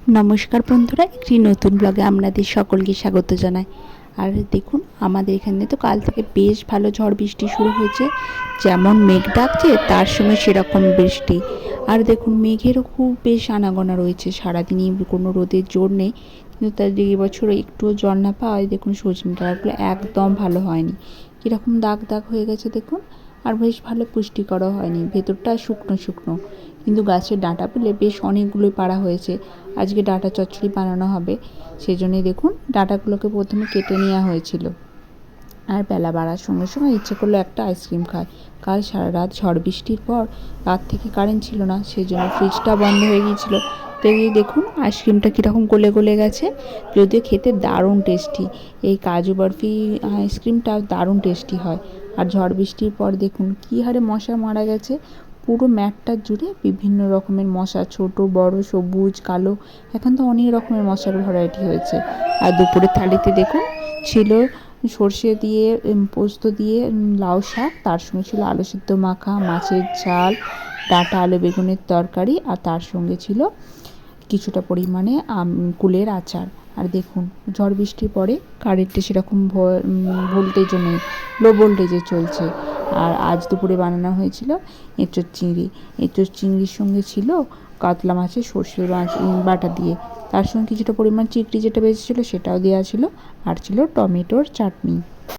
নমস্কার বন্ধুরা, একটি নতুন ব্লগে আপনাদের সকলকে স্বাগত জানাই। আর দেখুন, আমাদের এখানে তো কাল থেকে বেশ ভালো ঝড় বৃষ্টি শুরু হয়েছে। যেমন মেঘ ডাকছে তার সঙ্গে সেরকম বৃষ্টি। আর দেখুন, মেঘেরও খুব বেশ আনাগোনা রয়েছে, সারাদিনই কোনো রোদের জোর নেই। কিন্তু তার এবছর একটুও জল না পাওয়ায় দেখুন সজনে ডাঁটাগুলো একদম ভালো হয়নি, কীরকম দাগ দাগ হয়ে গেছে দেখুন। আর বেশ ভালো পুষ্টিকরও হয়নি, ভেতরটা শুকনো শুকনো। কিন্তু গাছের ডাঁটা পেলে বেশ অনেকগুলোই পাড়া হয়েছে। আজকে ডাঁটা চচ্চড়ি বানানো হবে, সেই জন্যই দেখুন ডাঁটাগুলোকে প্রথমে কেটে নেওয়া হয়েছিল। আর বেলা বাড়ার সঙ্গে সঙ্গে ইচ্ছে করলো একটা আইসক্রিম খায়। কাল সারা রাত ঝড় বৃষ্টির পর রাত থেকে কারেন্ট ছিল না, সেই জন্য ফ্রিজটা বন্ধ হয়ে গিয়েছিলো। তো এই দেখুন আইসক্রিমটা কীরকম গলে গলে গেছে, যদিও খেতে দারুণ টেস্টি। এই কাজু বরফি আইসক্রিমটা দারুণ টেস্টি হয়। আর ঝড় বৃষ্টির পর দেখুন কী হারে মশা মারা গেছে। পুরো ম্যাটটা জুড়ে বিভিন্ন রকমের মশা, ছোট বড়, সবুজ কালো, এখন তো অনেক রকমের মশার ভ্যারাইটি হয়েছে। আর দুপুরের থালিতে দেখুন ছিল সর্ষে দিয়ে পোস্ত দিয়ে লাউ শাক, তার সঙ্গে ছিল আলু সিদ্ধ মাখা, মাছের ঝাল, ডাঁটা আলু বেগুনের তরকারি, আর তার সঙ্গে ছিল কিছুটা পরিমাণে কুলের আচার। আর দেখুন ঝড় বৃষ্টির পরে কারেন্টে সেরকম ভোল্টেজও নেই, লো ভোল্টেজে চলছে। আর আজ দুপুরে বানানো হয়েছিল এঁচোড় চিংড়ি। এঁচোড় চিংড়ির সঙ্গে ছিল কাতলা মাছের সর্ষে বাটা দিয়ে, তার সঙ্গে কিছুটা পরিমাণ চিংড়ি যেটা বেঁচেছিলো সেটাও দেওয়া ছিল, আর ছিল টমেটোর চাটনি।